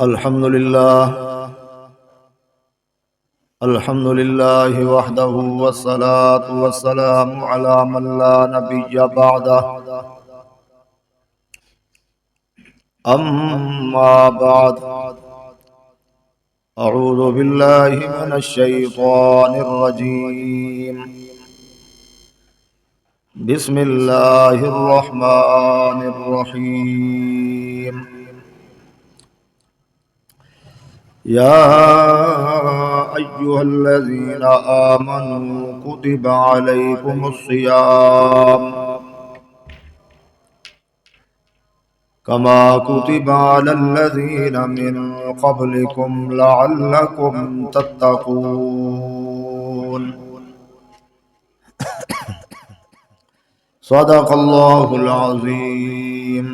الحمد لله الحمد لله وحده والصلاة والسلام على من لا نبي بعده أما بعد أعوذ بالله من الشيطان الرجيم بسم الله الرحمن الرحيم يا أيها الذين آمنوا كتب عليكم الصيام كما كتب على الذين من قبلكم لعلكم تتقون صدق الله العظيم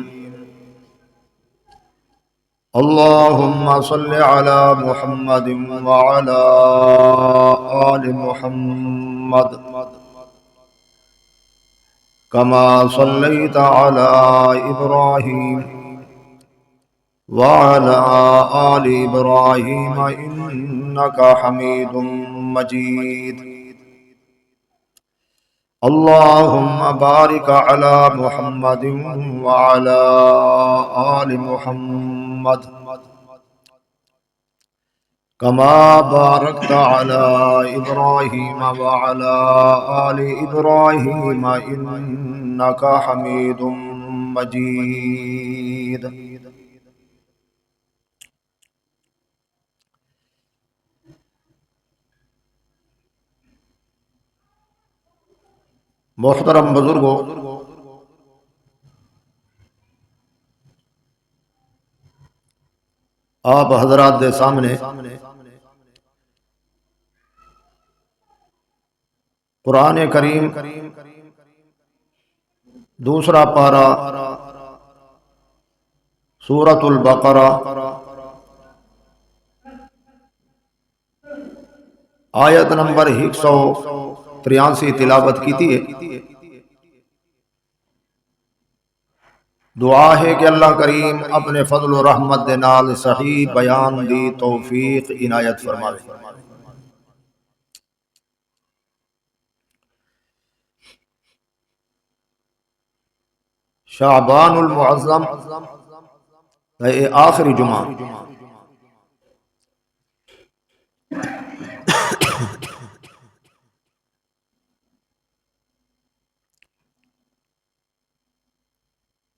اللهم صل على محمد وعلى آل محمد كما صليت على إبراهيم وعلى آل إبراهيم إنك حميد مجيد اللهم بارك على محمد وعلى آل محمد كما باركت على إبراهيم وعلى آل إبراهيم إنك حميد مجيد محترم بزرگوں، آپ حضرات دے سامنے قرآن کریم دوسرا پارہ سورۃ البقرہ آیت نمبر 183 تلاوت کیتی ہے۔ دعا ہے کہ اللہ کریم اپنے فضل و رحمت دے نال صحیح بیان دی توفیق عنایت فرماوے۔ شعبان المعظم اے آخری جمعہ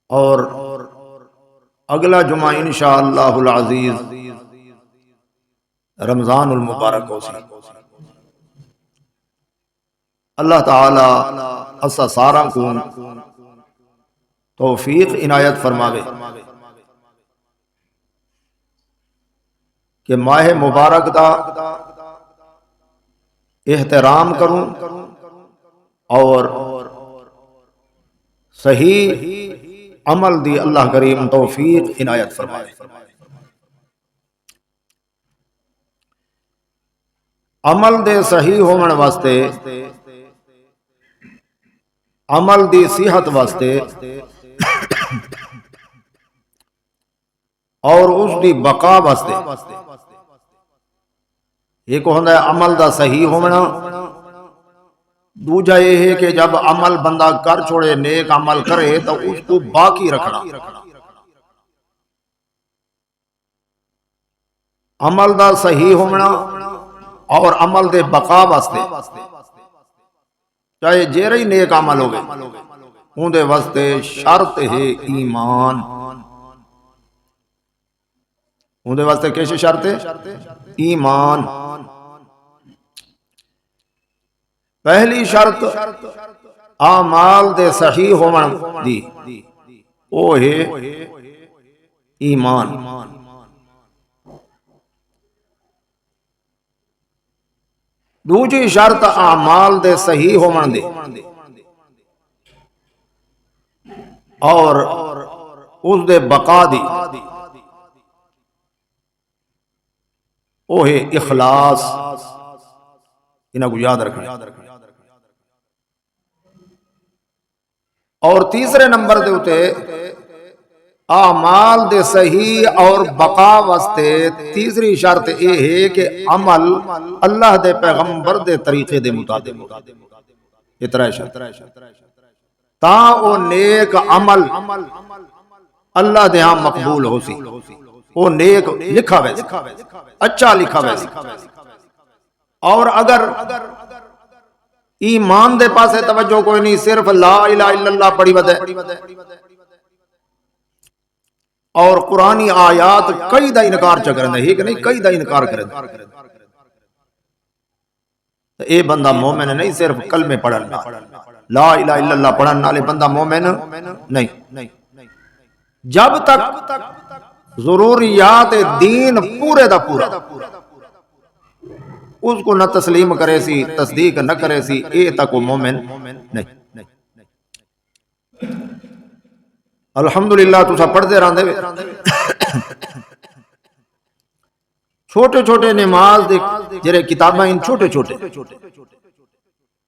اور اگلا جمعہ انشاءاللہ العزیز رمضان المبارک ہو سی۔ اللہ تعالی اسا سارا کو توفیق عنایت فرماوے کہ ماہ مبارک دا احترام کروں اور صحیح عمل دی اللہ کریم توفیق عنایت فرمائے۔ عمل دے صحیح ہون واسطے، عمل دی صحت واسطے اور اس دی بقا واسطے ایک ہوندا ہے عمل دا صحیح ہونا، دوجا یہ ہے کہ جب عمل بندہ کر چھوڑے، نیک عمل کرے تو اس کو باقی رکھنا۔ عمل دا صحیح ہونا اور عمل دے بقا واسطے چاہے جیرے ہی نیک عمل ہوگے اون دے واسطے شرط ہے ایمان۔ اون دے واسطے کیسے شرط ہے؟ ایمان۔ پہلی شرط اعمال دے صحیح ہون دی او ہے ایمان۔ دوسری شرط اعمال دے صحیح ہون دی اور اس دے بقا دی او ہے اخلاص۔ انہاں کو یاد رکھنا۔ اور تیسرے نمبر دے اتے اعمال دے صحیح اور بقا واسطے تیسری شرط یہ ہے کہ عمل اللہ دے پیغمبر دے طریقے دے مطابق اترا شرط تا او نیک عمل اللہ دے ہاں مقبول ہو سی، وہ نیک لکھا ویسے اچھا لکھا ویسے۔ اور اگر ایمان دے پاسے توجہ کوئی نہیں، صرف لا الہ الا اللہ پڑھی ودے اور قرآنی آیات کئی دا انکار چکرن ہے کہ نہیں، کئی دا انکار کرن اے بندہ مومن نہیں، صرف کلمے پڑھن لا الہ الا اللہ پڑھن نالے بندہ مومن نہیں۔ جب تک ضروریات دین پورے دا پورا اس کو نہ تسلیم کرے سی، تصدیق نہ کرے سی، اے تک وہ مومن نہیں۔ الحمدللہ تسا پڑھتے رہندے چھوٹے چھوٹے نماز دے جڑے کتاباں ان چھوٹے چھوٹے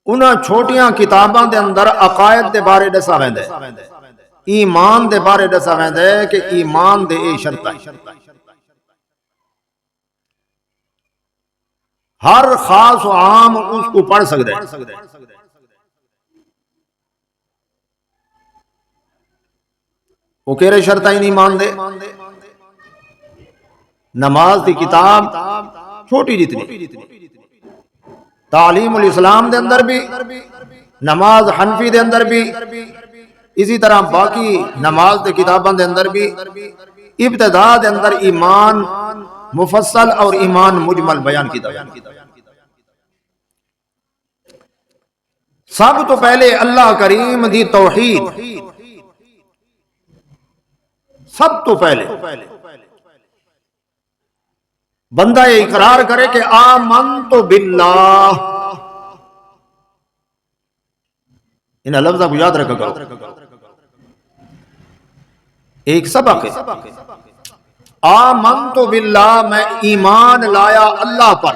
انہاں چھوٹیاں کتاباں دے اندر عقائد دے بارے دسا ویندا ہے، ایمان دے بارے دسا ویندا ہے کہ ایمان دے اے شرط ہے۔ ہر خاص و عام اس کو پڑھ سکتا ہے۔ وہ کہہ رہے شرط ہی نہیں مان دے۔ نماز دی کتاب چھوٹی جتنی، تعلیم الاسلام دے اندر بھی، نماز حنفی دے اندر بھی، اسی طرح باقی نماز دے کتاباں دے اندر بھی ابتدا دے اندر ایمان مفصل اور ایمان مجمل بیان کیتا۔ سب تو پہلے اللہ کریم دی توحید، سب تو پہلے بندہ یہ اقرار کرے کہ آمنت باللہ، ان لفظوں کو یاد رکھا کرو، ایک سبق ہے۔ آمنت باللہ، میں ایمان لایا اللہ پر،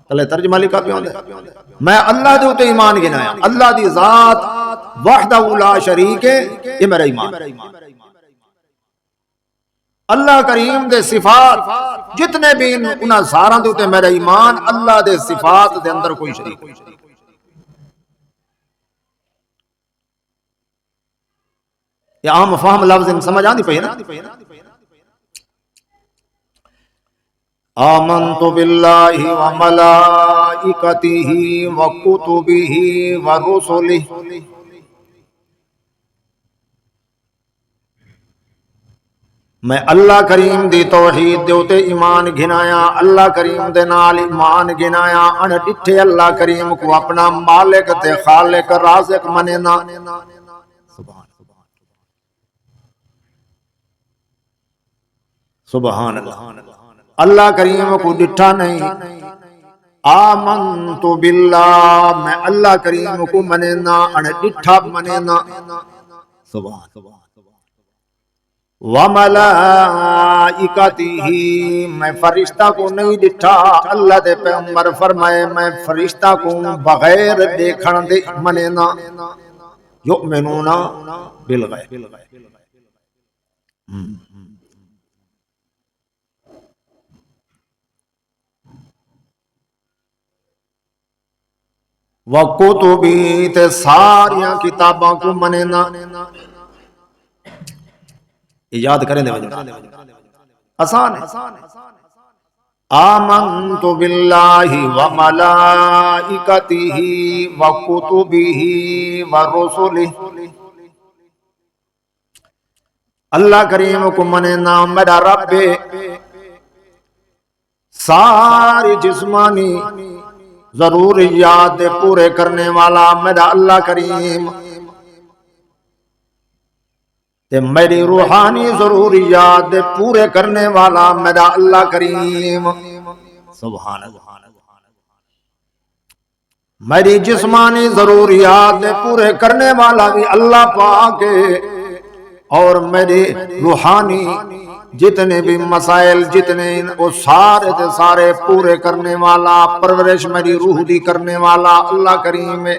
چلے ترجمہ لکھا پہ ہوندے، میں اللہ دے اوتے ایمان گنایا، اللہ دی ذات وحدہ لا شریک ہے، یہ میرا ایمان۔ اللہ کریم دے صفات جتنے بھی انہاں ساراں دے اوتے میرا ایمان، اللہ دے صفات دے اندر کوئی شریک نہیں۔ یہ عام فہم لفظ سمجھ آندی پئی نا۔ آمنت باللہ وملائکتہ وکتبہ ورسلہ، میں اللہ کریم دی توحید دے اوتے ایمان گھنایا، اللہ کریم دے نال ایمان گھنایا، ان ڈٹھے اللہ کریم کو اپنا مالک تے خالق رازق مننا۔ سبحان اللہ، اللہ کریم کو ڈٹھا نہیں۔ آمنت باللہ، میں اللہ کریم کو مننا، ان ڈٹھا مننا۔ سبحان اللہ۔ وَمَلَائِكَتِهِ، میں فرشتہ کو نہیں ڈٹھا، اللہ دے پیغمبر فرمائے میں فرشتہ کو بغیر دیکھن دے مننا۔ یؤمنون بالغیب، وَكُتُبِهِ، تے ساریاں کتاباں کو مننا۔ یاد کریں دے وجہ آسان ہے۔ آمنت باللہ وملائکتہ وکتبہ ورسلہ، اللہ کریم کو مننا میرا رب ساری جسمانی ضروریات پورے کرنے والا میرا اللہ کریم، تے میری روحانی ضروریات پورے کرنے والا میرا اللہ کریم۔ سبحان اللہ، میری جسمانی ضروریات پورے کرنے والا بھی اللہ پاک ہے، اور میری روحانی جتنے بھی مسائل جتنے وہ سارے تے سارے پورے کرنے والا، پرورش میری روح دی کرنے والا اللہ کریم ہے۔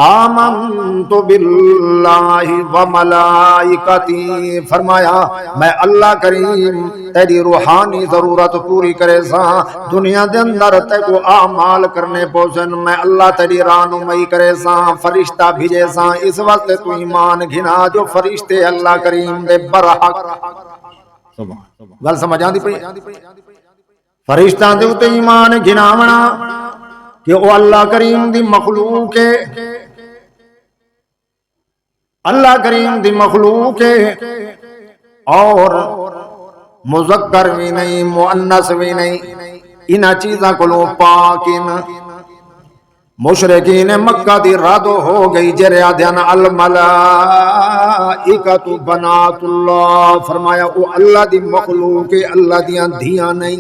آمنت باللہ و ملائکتی، فرمایا میں اللہ کریم تیری روحانی ضرورت پوری کرے سا، دنیا دے اندر تے کو اعمال کرنے پوچھن میں اللہ تیری رہنمائی کرے سا، فرشتہ بھیجے سا، اس وقت تو ایمان گھنا جو فرشتے اللہ کریم دے برحق گل سمجھ آندی پئی، فرشتاں دے اوتے ایمان گھناونا کہ او اللہ کریم دی مخلوق ہے، اللہ کریم دی مخلوق ہے اور مذکر بھی نہیں مؤنث بھی نہیں، انہاں چیزاں کولوں پاک ان مشرکین مکہ دی رد ہو گئی جرے آدھیان الملائکۃ بنات اللہ، فرمایا او اللہ دی مخلوق ہے، اللہ دیاں دھیاں نہیں،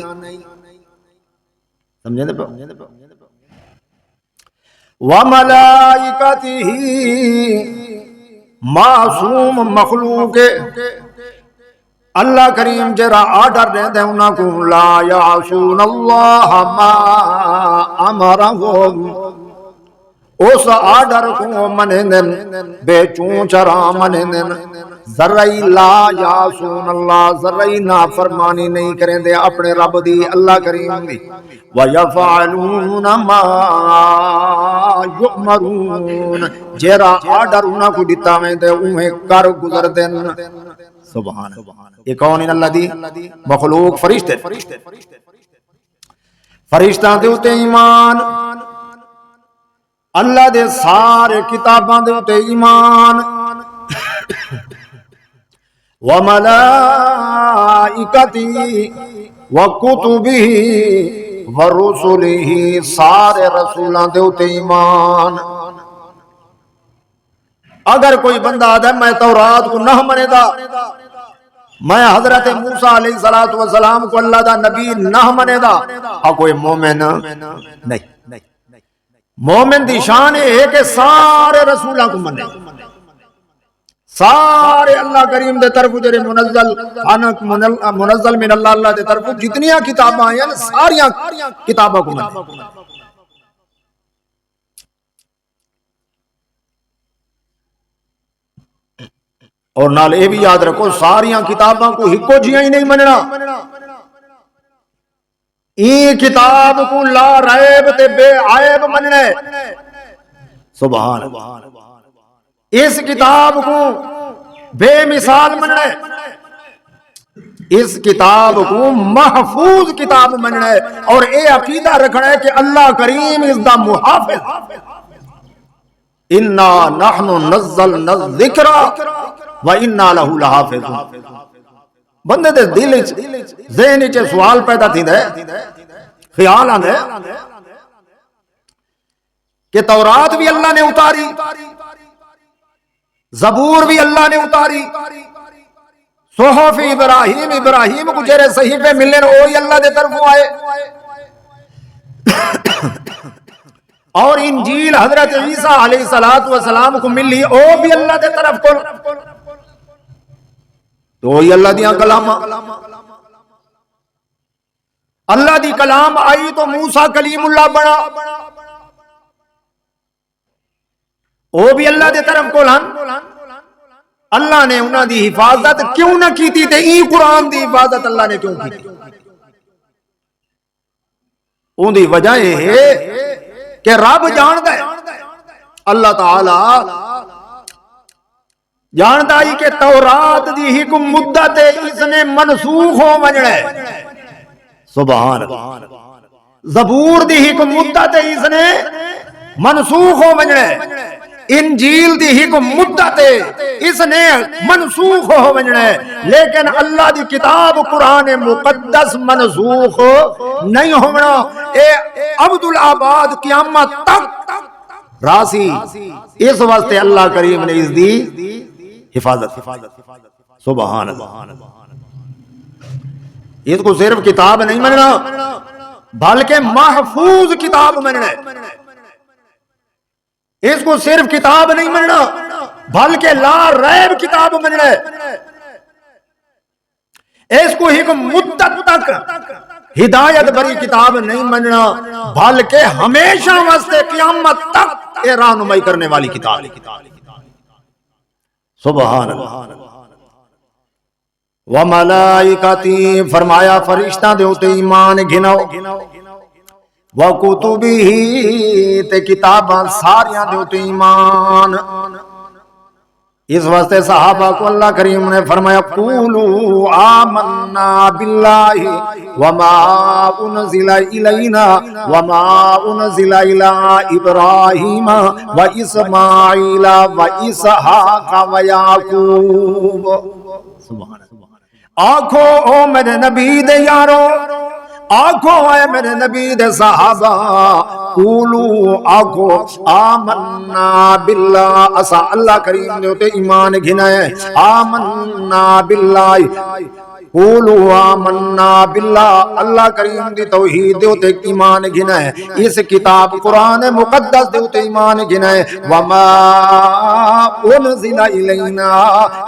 سمجھے دے پا وَمَلَائِکَتِهِ معصوم مخلوق اللہ کریم جرا آرڈر دے دے انہاں کو لا یعصون اللہ ما امرہم، اس آرڈر کو منندن بے چون چرا منندن، ذرعی لا یعصون اللہ، ذرعی نافرمانی نہیں کریں دے اپنے رب دی اللہ کریم دی، وَيَفْعَلُونَ مَا یؤمرون، جیرا آرڈر انہاں کو دیتا میں دے انہیں کر گزر دن، سبحان یہ کون ان اللہ دی مخلوق فرشتے، فرشتہ دے اتے ایمان، اللہ دے سارے کتاباں دے اتے ایمان، وَمَلَائِکَتِهِ وَكُتُبِهِ وَرُسُلِهِ، سارے رسولاں دے اتے ایمان۔ اگر کوئی بندہ آدھے میں تورات کو نہ منے دا، میں حضرت موسیٰ علیہ السلام کو اللہ دا نبی نہ منے دا، ہاں کوئی مومن نہیں، مومن دی شان ہے کہ سارے رسولہ کو منے، سارے اللہ کریم دے طرف جرے منزل من اللہ دے طرف جتنیاں کتاباں ہیں ساریاں کتاباں کو منے۔ اور نال اے بھی یاد رکھو ساریاں کتاباں کو ہکو جیاں ہی نہیں مننا، این کتاب کو لا ریب تے بے عیب مننے، سبحان اس کتاب کو بے مثال مننے، اس کتاب کو محفوظ کتاب مننے، اور اے عقیدہ رکھنا ہے کہ اللہ کریم اس دا محافظ، اِنَّا نَحْنُ نَزَّلْنَا الذِّكْرَ وَإِنَّا لَهُ لَحَافِظُونَ۔ بندے دے دل ذہن وچ سوال پیدا تھیندا ہے، خیال آندا ہے کہ تورات بھی اللہ نے اتاری، زبور بھی اللہ نے اتاری، صحف ابراہیم کو جرے صحیفے ملنے وہی اللہ دے طرفوں آئے، اور انجیل حضرت عیسیٰ علیہ السلام کو ملی او بھی اللہ دے طرف کو، تو وہی اللہ دیاں کلام، اللہ دی کلام آئی تو موسیٰ کلیم اللہ بنا، وہ بھی اللہ دے طرف کو لن، اللہ نے انہاں دی حفاظت کیوں نہ کی تھی تے ای قرآن دی حفاظت اللہ نے کیوں کی تھی؟ ان دی وجہ یہ ہے کہ رب جانتا ہے، اللہ تعالی جانتا ہی کہ تورات دی حکم مدت اس نے منسوخ ہو ونجڑے، سبحان زبور دی حکم مدت اس نے منسوخ ہو ونجڑے، انجیل دی حکم مدت اس نے منسوخ ہو ونجڑے، لیکن اللہ دی کتاب قرآن مقدس منسوخ نہیں ہونا، اے عبدالآباد قیامت تک راسی، اس واسطے اللہ کریم نے اس دی حفاظت، سبحان اللہ، اس کو صرف کتاب نہیں مننا بلکہ محفوظ کتاب مننا، اس کو صرف کتاب نہیں مننا بلکہ لا ریب کتاب مننا، اس کو حکم مدت تک ہدایت بری کتاب نہیں مننا بلکہ ہمیشہ واسطے قیامت تک یہ رہنمائی کرنے والی کتاب ہے۔ سبحان اللہ۔ وملائکتی فرمایا فرشتہ دے اوتے ایمان گھنو، وکتبہ تے کتاباں ساریاں دے اوتے ایمان۔ اس واسطے صحابہ کو اللہ کریم نے فرمایا قولوا آمنا باللہ وما انزل الینا وما انزل الی ابراہیم واسماعیل واسحاق ویعقوب۔ آنکھو او میرے نبی دے یارو، آنکھو اے میرے نبی دے صحابہ، قولو آنکھو آمنا باللہ، اسا اللہ کریم نے ہوتے ایمان گھنائے، آمنا باللہ، قولو آمنا باللہ، اللہ کریم دی توحید دیوتے ایمان گھنائے، اس کتاب قرآن مقدس دیوتے ایمان گھنائے، وما انزل الینا،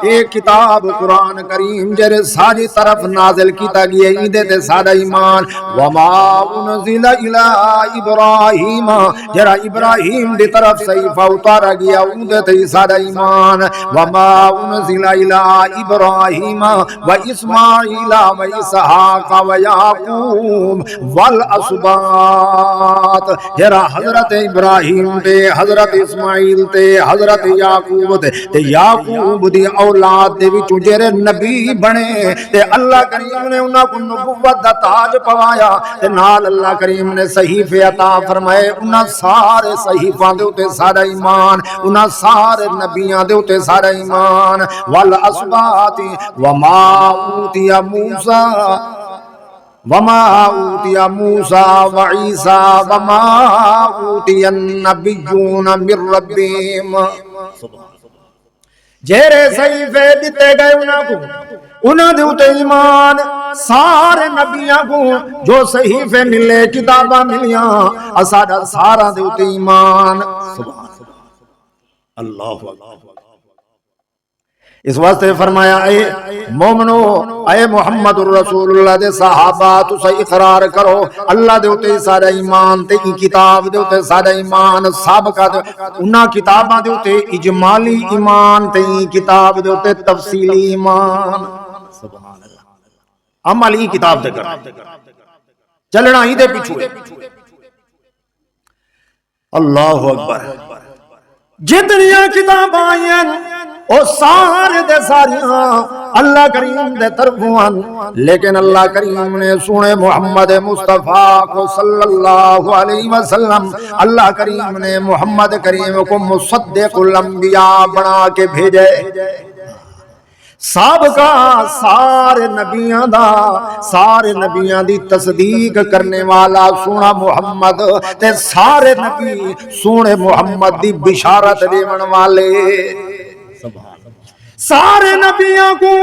ایک کتاب قرآن کریم جرے ساری طرف نازل کیتا گیا ایدے تے سارا ایمان، وما انزل الی ابراہیم، جرا ابراہیم دی طرف صحیفہ اتارا گیا اودے تے سارا ایمان، وما انزل الی ابراہیم و اسماعیل و اسحاق و یعقوب والاسباط، جرا حضرت ابراہیم تے حضرت اسماعیل تے حضرت یعقوب تے یعقوب دی اولاد دے وچوں جڑے نبی بنے تے اللہ کریم نے انہاں کو نبوت دا تاج پوایا تے نال اللہ کریم نے صحیفے عطا فرمائے، انہاں سارے صحیفاں دے اوتے سارا ایمان، انہاں سارے نبیاں دے اوتے سارا ایمان، والاسباط وما اوتی موسیٰ وما اوتی موسیٰ وعیسیٰ وما اوتی النبیون من ربیم۔ جیرے صحیفے دیتے گئے انہاں کو، انہاں دے اوتے ایمان، سارے نبیاں کو جو صحیفے ملے کتاباں ملیاں، اساڈا سارا دے اوتے ایمان۔ سبحان اللہ اکبر۔ اس واسطے فرمایا اے مومنو، اے محمد الرسول اللہ دے صحابہ تسا اقرار کرو اللہ دے اوتے سارا ایمان تے کتاب دے اوتے سارا ایمان، سابقہ دے انہاں کتاباں دے اوتے اجمالی ایمان تے کتاب دے اوتے تفصیلی ایمان۔ سبحان اللہ۔ عمل ہی کتاب دے کر چلنا ہی دے پیچھے۔ اللہ اکبر۔ جتنیاں کتاباں آئیں او سارے دے ساریاں اللہ کریم دے طرفوں، لیکن اللہ کریم نے سونے محمد مصطفیٰ کو صلی اللہ علیہ وسلم، اللہ کریم نے محمد کریم کو مصدق الانبیاء بنا کے بھیجے۔ سابقہ سارے نبیاں دا، سارے نبیاں دی تصدیق کرنے والا سونا محمد تے سارے نبی سونے محمد دی بشارت دیون والے۔ سارے نبیوں کو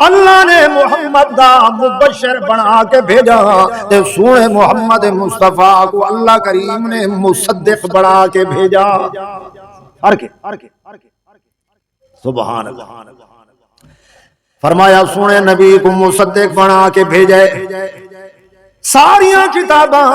اللہ نے محمد دا مبشر بنا کے بھیجا تے سونے محمد مصطفیٰ کو اللہ کریم نے مصدق بنا کے بھیجا۔ سبحان اللہ۔ فرمایا سونے نبی کو مصدق بنا کے بھیجے۔ ساریاں کتاباں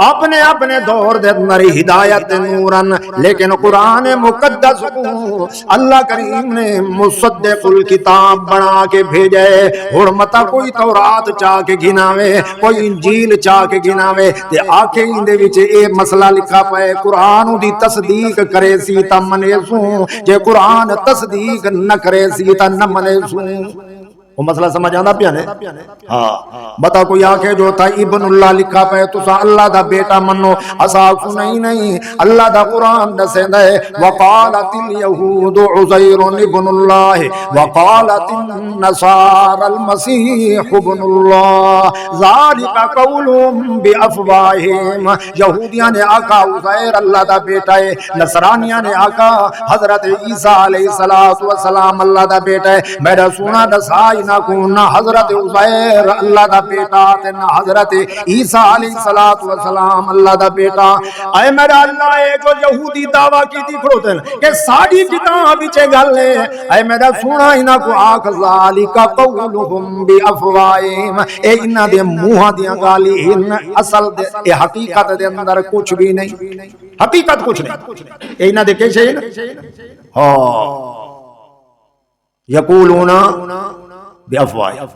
اپنے اپنے دور دے اندر ہدایت نورن، لیکن قرآن مقدس کو اللہ کریم نے مصدق الکتاب بنا کے بھیجے۔ حرمتا کوئی تورات چاہ کے گھناوے، کوئی انجیل چاہ کے گھناوے تے آکے اندے وچ اے مسئلہ لکھا پائے قرآن دی تصدیق کرے سی تا منے سوں، جے قرآن تصدیق نہ کرے سی تا نہ منے سوں۔ وہ مسئلہ سمجھ آنا پیانے؟ ہاں بتا کوئی آنکھے جو تھا ابن اللہ لکھا پہ تو سا اللہ دا بیٹا منو، اساکو نہیں اللہ دا قرآن دسے دے وقالت الیہود عزیر ابن اللہ وقالت النصار المسیح ابن اللہ ذالک قولهم بافواہہم۔ یہودیاں نے آقا عزیر اللہ دا بیٹا ہے، نصرانیاں نے آقا حضرت عیسیٰ علیہ السلام اللہ دا بیٹا ہے۔ میرا سونا دسائی انہاں کو نہ حضرت عزیر اللہ دا بیٹا تے نہ حضرت عیسیٰ علیہ السلام اللہ دا بیٹا. اے میرا اللہ اے جو یہودی دعویٰ کی تھی کھڑوتے ہیں کہ ساڑی کتاب بچے گل ہے اے میرا سونا انہاں کو آکھ ذالک قولہم بی افوائم اے انہاں دے موہاں دیاں گالی اصل دے اے حقیقت دے اندر کچھ بھی نہیں حقیقت کچھ نہیں اے انہاں دے کیسے ہیں یقولون بی افوائم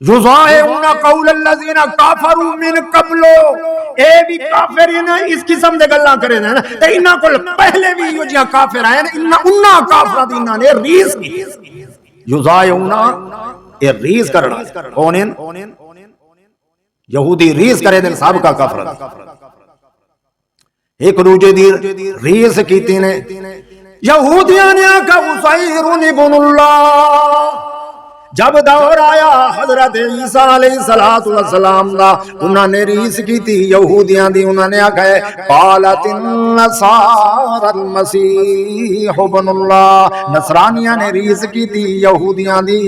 یضاہرون قول الذین کافروا من قبل اے بھی کافرین اس قسم دے گلاں کرے نا تے انہاں کول پہلے بھی یو جیاں کافر آئے انہاں کافراں دی انہاں نے ریس کی یضاہرون اے ریس کرنا کونن یہودی ریس کرے دن سابقہ کافر ایک دوجے دی ریس کیتی نے یہودیاں نے آکھا عزیر ابن اللہ جب دور آیا حضرت عیسیٰ علیہ السلام دا انہاں نے ریس کی تھی یہودیاں دی انہاں نے آکھا ہے قالت النصارى المسیح ابن اللہ نصرانیاں نے ریس کی تھی یہودیاں دی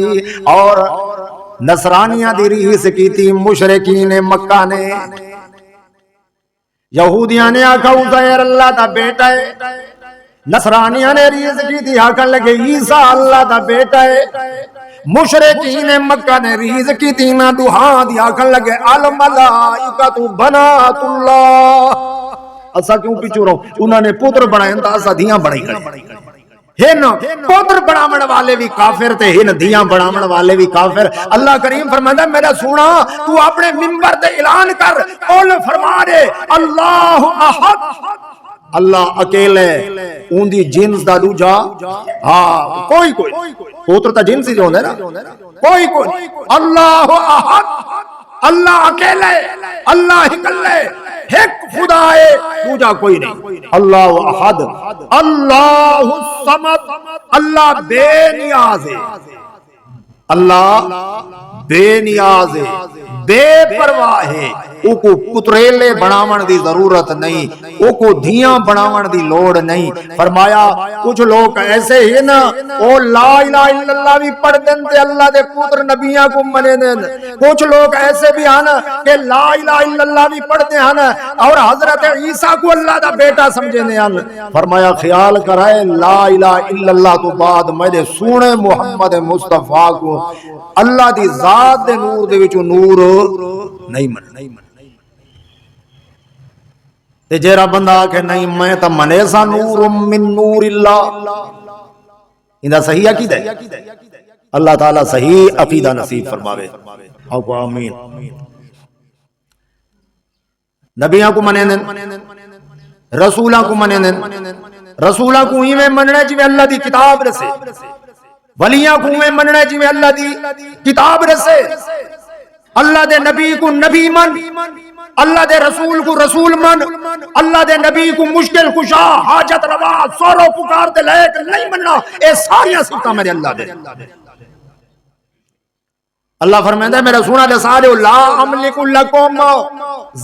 اور نصرانیاں دی ریس کی تھی مشرکین مکہ نے یہودیاں نے آکھا عزیر اللہ دا بیٹا ہے نصرانیاں نے ریس کی تھی آکھن لگے عیسیٰ اللہ دا بیٹا ہے مشرکین مکہ نے ریز کی تینا دوہاں دیا کھن لگے الملائکۃ بنات اللہ اسا کیوں پیچھو رہو انہوں نے پتر بنائیں تا اسا دیاں بنائی کریں ہن پتر بنامن والے بھی کافر تے ہن دیاں بنامن والے بھی کافر اللہ کریم فرماتا میرا سونا تو اپنے منبر تے اعلان کر قول فرما دے اللہ احد اللہ اکیلے اون دی جنس دا دوجا ہاں کوئی پوتر تا جنس ہی جو ہوندے نا کوئی اللہ احد اللہ اکیلے اللہ اکلے ایک خدا ہے دوجا کوئی نہیں اللہ احد اللہ الصمد اللہ بے نیاز ہے اللہ بے نیاز ہے بے پرواہ ہے او کو پتریلے بناون دی ضرورت نہیں او کو دھیاں بناون دی لوڑ نہیں فرمایا کچھ لوگ ایسے ہی نا او لا الہ الا اللہ بھی پڑھ دیں تے اللہ دے پتر نبیاں کو منے دیں کچھ لوگ ایسے بھی آنا کہ لا الہ الا اللہ بھی پڑھ دیں آنا اور حضرت عیسیٰ کو اللہ دا بیٹا سمجھے دیں آنا فرمایا خیال کرائے لا الہ الا اللہ تو بعد میرے سونے محمد مصطفیٰ کو اللہ دی ذات دے نور دے وچوں نور نہیں من تے جیرا بندہ کہ نہیں میں تا منے سا نور من نور اللہ اندہ صحیح عقیدہ ہے اللہ تعالیٰ صحیح عقیدہ نصیب فرماوے آقا آمین نبیاں کو منے دن رسولہ کو منے دن رسولہ کو ہی میں مننے جی میں اللہ دی کتاب رسے ولیاں کو میں مننے جی میں اللہ دی کتاب رسے اللہ دے نبی کو نبی من اللہ دے رسول کو رسول من اللہ دے نبی کو مشکل کشا حاجت روا سورو پکار دے لائق نہیں مننا اے ساریاں سکتا میرے اللہ دے اللہ فرمائندہ ہے میرا سونا دے سارے لا املک لکم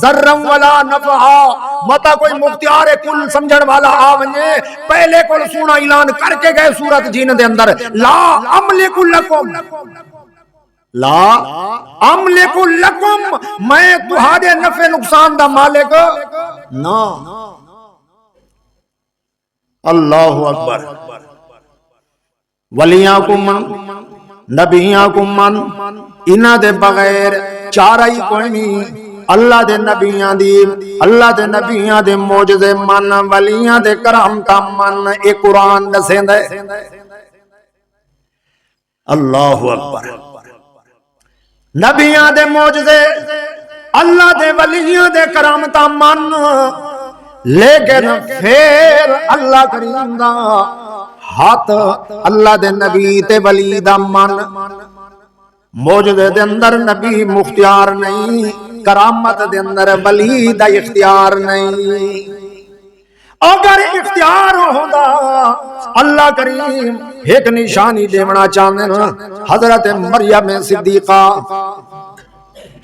ذرم ولا نفعا متا کوئی مختیار کل سمجھن والا آونجے پہلے کل سونا اعلان کر کے گئے سورت جین دے اندر لا املک لکم لا املک لکم میں تہاڈے نفع نقصان دا مالک نا اللہ اکبر ولیاں کو من نبیاں کو من انہ دے بغیر چارہ ہی کوئی نہیں اللہ دے نبیاں دے موجزے من ولیاں دے کرامتا من اے قرآن دسیں دے اللہ اکبر نبیاں دے موجزے اللہ دے ولیاں دے کرامتا من لیکن پھر اللہ کریم دا ہاتھ اللہ دے نبی تے ولی دا من موجزے دے اندر نبی مختیار نہیں کرامت دے اندر ولی دا اختیار نہیں اگر اختیار ہوتا اللہ کریم ایک نشانی دیونا چاہنے حضرت مریم صدیقہ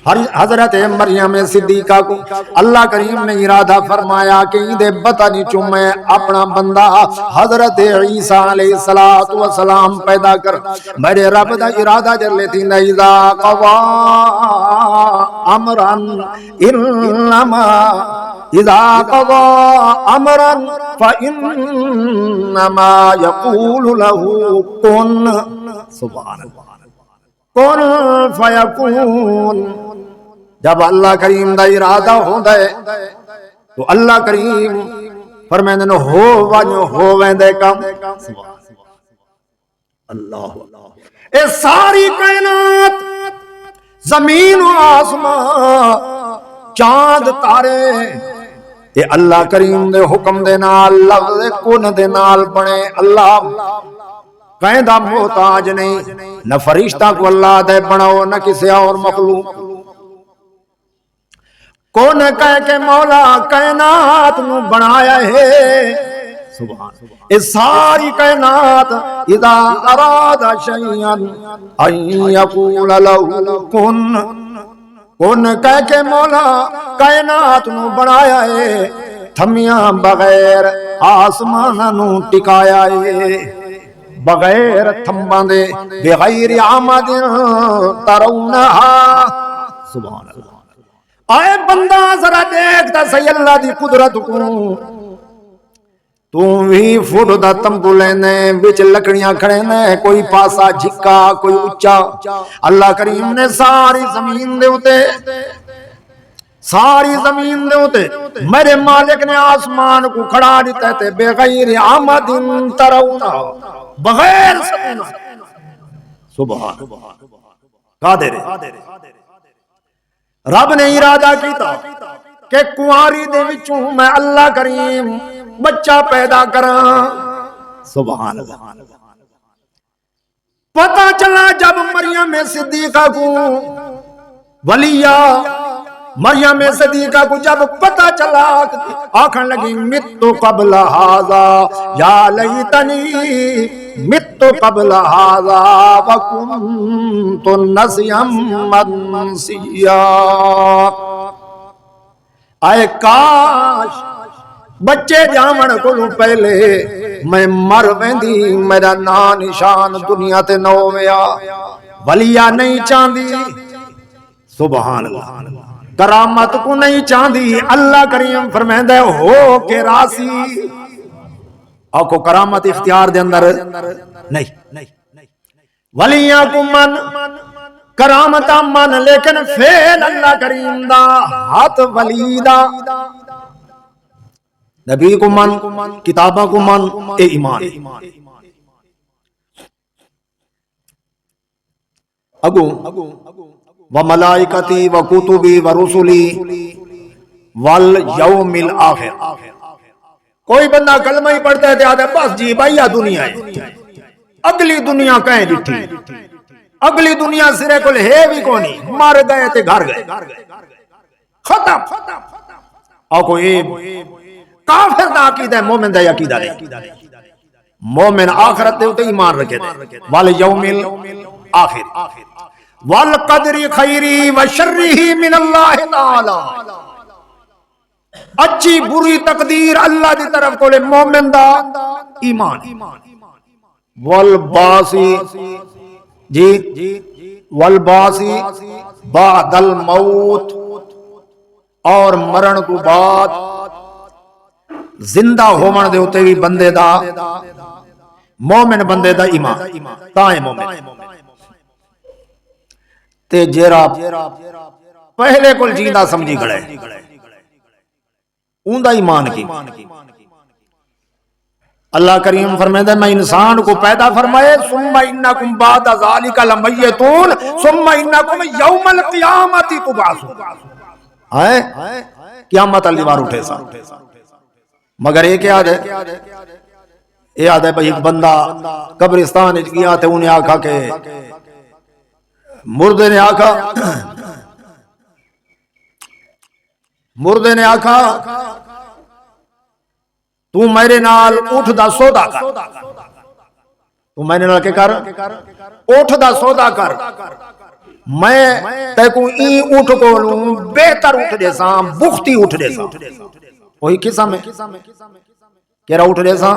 حضرت مریم صدیقہ کو اللہ کریم نے ارادہ فرمایا کہ دے بطن چوں میں اپنا بندہ حضرت عیسیٰ علیہ السلام پیدا کر. میرے رب دا ارادہ جر لیتی نیزا قوا امرن انما اذا قضى امرا فانما يقول له كن سبحان اللہ کن فیکون. جب اللہ کریم دا ارادہ ہوندا ہے تو اللہ کریم فرمائندے نے ہو ونجو ہو ویندے کم. اللہ اے ساری کائنات زمین و آسمان چاند تارے اے اللہ کریم دے حکم دے نال لفظ کن دے نال بنے. اللہ کہیں دا محتاج نہیں، نہ فرشتہ کو اللہ دے بناؤ نہ کسی اور مخلوق. کون کہہ کے مولا کائنات نو بنایا ہے. سبحان اس ساری کائنات اذا اراد شیئا ان یقول له کن. کون کہہ کے مولا کائنات نو بنایا ہے، تھمیاں بغیر آسمان نو ٹکایا ہے، بغیر تھمباں دے بغیر عمد ترونہا. سبحان اللہ. اے بندہ ذرا دیکھ تا سی اللہ دی قدرت کو. تو بھی فٹ دا تمبو لینے بچ لکڑیاں کھڑے نے، کوئی پاسا جھکا کوئی اچا. اللہ کریم نے ساری زمین دے ہوتے، ساری زمین دے ہوتے میرے مالک نے آسمان کو کھڑا دیتے تھے بغیر عمد ترونہا، بغیر سکونہ. سبحان قادر رب نے ارادہ کیتا کہ کنواری دے وچوں میں اللہ کریم بچہ پیدا کراں. سبحان اللہ. پتہ چلا جب مریم صدیقہ کو ولیہ مریم صدیقہ کو جب پتہ چلا آکھن لگی مت قبل ھذا یا لیتنی مت قبل ھذا وکنت نسیا منسیا. اے کاش بچے جاون کولوں پہلے میں مر ویندی، میرا نا نشان دنیا تے نہ ہویا. ولیہ نہیں چاندی. سبحان اللہ. کرامت کو نہیں چاندی. اللہ کریم فرمائندہ ہو کے راسی. اور کو کرامت اختیار دے اندر نہیں. ولیاں کو من کرامت من، لیکن فعل اللہ کریم دا ہاتھ ولی دا. نبی کو من، کتابہ کو من، اے ایمان. اگو وملائکتی وکتبی ورسلی والیوم الآخر. کوئی بندہ کلمہ ہی پڑھتا ہے تو بس جی بھائی یہ دنیا ہے، اگلی دنیا کہیں ڈٹھی، اگلی دنیا سرے کل ہے بھی کونی، مار گئے تے گھر گئے ختم. اور کوئی کافر دا عقیدہ ہے، مومن دا عقیدہ نہیں. مومن آخرت دے ہوتے ایمان رکھے دے. والیوم الآخر والقدر خیری وشرہی من اللہ تعالی. اچھی بری تقدیر اللہ دی طرف کو لے مومن دا ایمان. والباسی جی والباسی بعد الموت، اور مرن کو بعد زندہ ہومن دے ہوتے بھی بندے دا مومن بندے دا ایمان تائیں مومن. تے جیرا پہلے کل جیندہ سمجھی گھڑے اون دا ایمان کی. اللہ کریم فرمائے میں انسان کو پیدا فرمائے ثم انکم بعد ذالک لمیتون ثم انکم یوم القیامت تبعثون. قیامت علی وار اٹھے سا. مگر ایک یاد ہے، یہ یاد ہے بھئی ایک بندہ قبرستان گیا تھے، انہیں آکھا کہ مردے نے آکھا تو میرے نال اٹھ دا سودا کر. تو میں نے کہا کر اٹھ دا سودا کر. میں تے کو این اٹھ کو لوں بہتر اٹھ دے ساں بختی اٹھ دے ساں وہی قسم ہے کہرا اٹھ دے ساں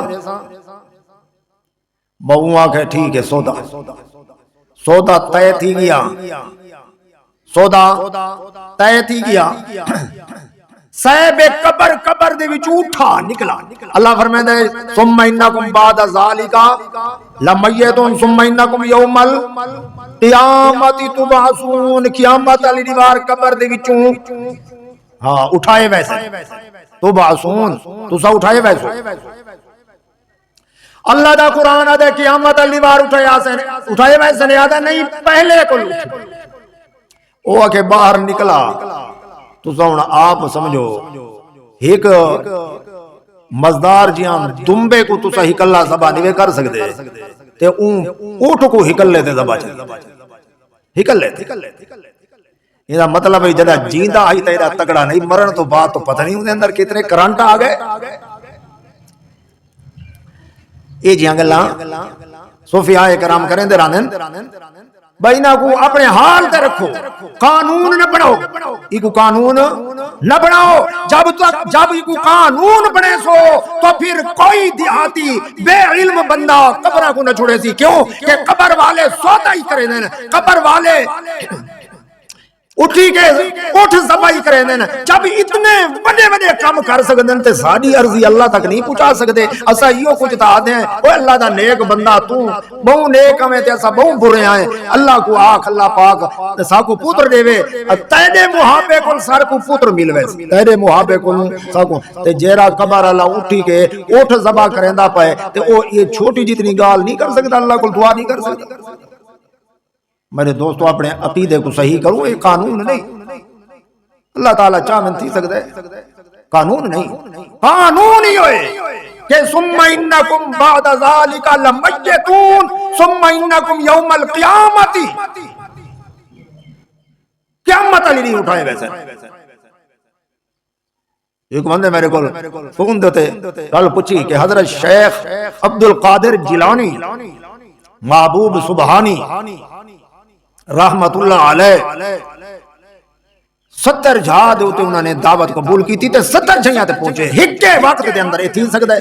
بہو آنکھے ٹھیک ہے سودا طے تھی گیا سودا طے تھی گیا صاحب قبر دے وچ اٹھا نکلا اللہ فرمائندا ہے ثم انکم بعد ذالک لمیتون ثم انکم یوم القیامت تبعثون قیامت والی دیوار قبر دے وچوں ہاں اٹھائے ویسے تبعثون تسا اٹھائے ویسے اللہ دا قرآن آدھے قیامت والی دیوار اٹھائے ویسے نہیں آدھا نہیں پہلے کو وہ آکے باہر نکلا تو سونا آپ سمجھو ایک مزدار جیان دمبے کو تو سا ہکلہ زبا نہیں کر سکتے تے اون اوٹ کو ہکل لیتے زبا چاہتے ہکل لیتے یہ مطلب ہے جدہ جیندہ آئی تیرا تگڑا نہیں مرن تو بات تو پتہ نہیں ہونے اندر کتنے کرانٹا آگئے یہ جیاں گلہ صوفیاء کرام کریں دے رانن بھائینا کو اپنے حال تے رکھو قانون نہ بناؤ ایک قانون نہ بناؤ جب ایک قانون بنے سو تو پھر کوئی دیہاتی بے علم بندہ قبرہ کو نہ چھوڑے سی کیوں کہ قبر والے سودا ہی کرے دیں قبر والے اٹھی کے اٹھ زبائی کرے دیں جب اتنے بڑے کام کر سکتے ہیں تے ساری عرضی اللہ تک نہیں پہنچا سکتے اسا یہ کچھ تا دیں اوے اللہ دا نیک بندہ تو بہو نیک ہمیں تے اسا بہو برے آئیں اللہ کو آکھ اللہ پاک سا کو پتر دے وے تیرے محابے کو سر کو پتر مل وے تیرے محابے کو سا کو تے جیرا قبر اللہ اٹھی کے اٹھ زبا کریندا پے تے او یہ چھوٹی جتنی گال نہیں کر سکتا اللہ کو دعا نہیں کر سکتا میرے دوستو اپنے عقیدے کو صحیح کرو یہ قانون نہیں اللہ تعالیٰ چاہ منتی سکتے قانون نہیں قانون ہی ہوئے کہ ثم انکم بعد ذالک لمیتون ثم انکم یوم القیامت قیامت علی نہیں اٹھائے ویسے ایک بندے میرے کو فون دیتے کل پوچھی کہ حضرت شیخ عبدالقادر جیلانی محبوب سبحانی رحمت اللہ علیہ 70 جہاد ہوتے انہوں نے دعوت قبول کی تھی تے 70 جہاں تے پہنچے ایک کے وقت دے اندر یہ تھی سکتا ہے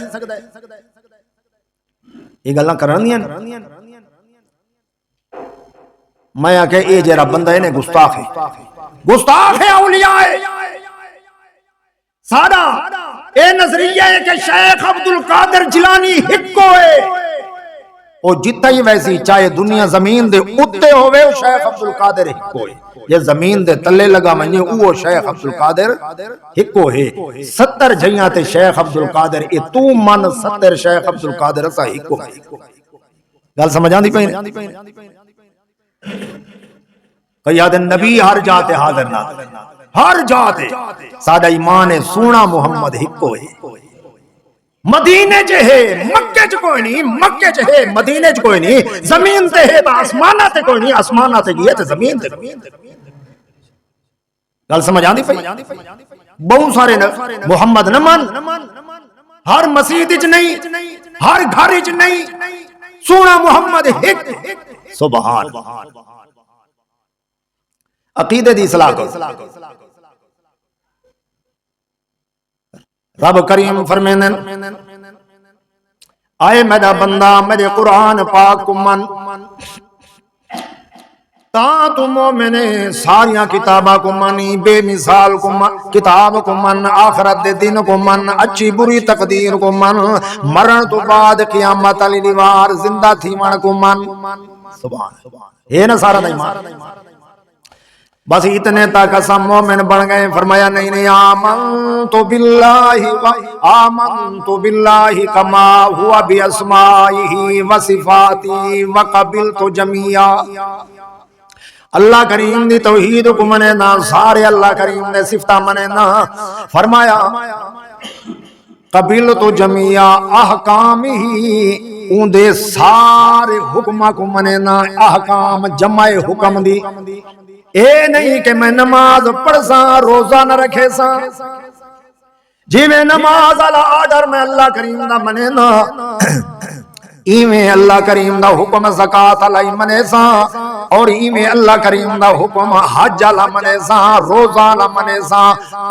یہ گلنا کرانی ہے میں آکے اے جیرا بندہ انہیں گستاخ ہے اولیاء سادہ اے نظریہ ہے کہ شیخ عبدالقادر جیلانی ہکو ہے وہ جتنا ہی ویسی چاہے دنیا زمین دے اتے ہوئے وہ شیخ عبدالقادر ہکو ہے یہ زمین دے تلے لگا منجے وہ شیخ عبدالقادر ہکو ہے 70 جہاں تے شیخ عبدالقادر اے تو من 70 شیخ عبدالقادر اسا ہکو ہے گل سمجھان دی پہنے قیاد نبی ہر جاتے حاضر نہ ہر جاتے سادہ ایمان سونا محمد ہکو ہے مدینے چے ہے مکہ چے کوئی نہیں مکہ چے ہے مدینے چے کوئی نہیں زمین تے ہے آسمانہ تے کوئی نہیں آسمانہ تے گیا تے زمین تے گل سمجھان دی پئی بہت سارے محمد نمان ہر مسجد وچ نہیں ہر گھر وچ نہیں سونا محمد ایک سبحان عقیدے دی اصلاح کرو رب کریم فرمیندن آئے میرا بندہ میرے قرآن پاک کو من تا تو مومنے ساریاں کتابہ کو منی بے مثال کو من کتاب کو من آخرت دے دن کو من اچھی بری تقدیر کو من مرن تو بعد قیامت علی دیوار زندہ تھی من کو من سبحان یہ نہ سارا نہیں مان بس اتنے تک قسم مومن بن گئے فرمایا نہیں آمنت باللہ کما ہوا باسمائہ و صفاتی و قبلت جمیعا اللہ کریم دی توحید کو منے نا سارے اللہ کریم نے صفتہ منے نا فرمایا قبلت جمیعا احکامہ اون دے سارے حکمہ کو منے نا احکام جمع حکم دی اے نہیں کہ میں نماز پڑھ سا روزہ نہ رکھے سا جی میں نماز علی آرڈر میں اللہ کریم دا منے نا ایویں اللہ کریم دا حکم زکات علی منے سا اور ایویں اللہ کریم دا حکم حج علی منے سا روزہ علی منے سا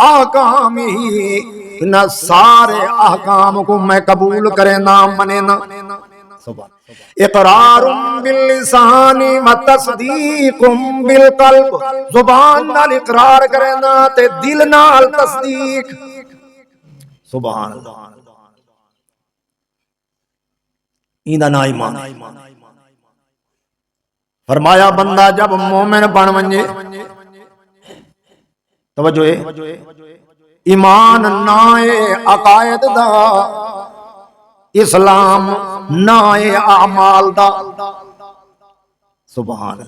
احکام ہی ان سارے احکام کو میں قبول کرے نہ منے نہ اقرار باللسان و تصدیق بالقلب زبان نال اقرار کرنا تے دل نال تصدیق سبحان اللہ ایندا نا ایمان فرمایا بندہ جب مومن بن ونجے توجہ ہے ایمان نہ عقائد دا اسلام نہ اعمال دا سبحان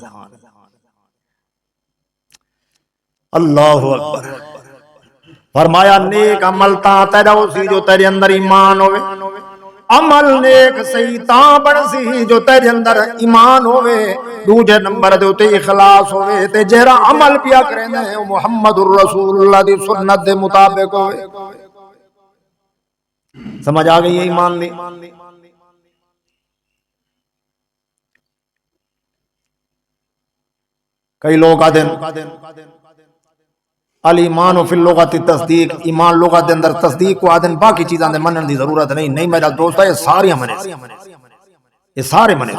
اللہ اکبر فرمایا نیک عمل تا تیرا اسی جو تیرے اندر ایمان ہوئے عمل نیک صحیح تا بن سی جو تیرے اندر ایمان ہوئے دوجے نمبر دے تے اخلاص ہوئے تے جہرا عمل پیا کرنے محمد الرسول اللہ دی سنت دے مطابق ہوئے سمجھ آ گئی ہے ایمان دی کئی لوگ آدھیں الایمان فی اللغت تصدیق ایمان لغت دے اندر تصدیق کو آدھیں باقی چیزاں دے منن دی ضرورت نہیں میرا دوست ہے یہ ساری منے یہ سارے منے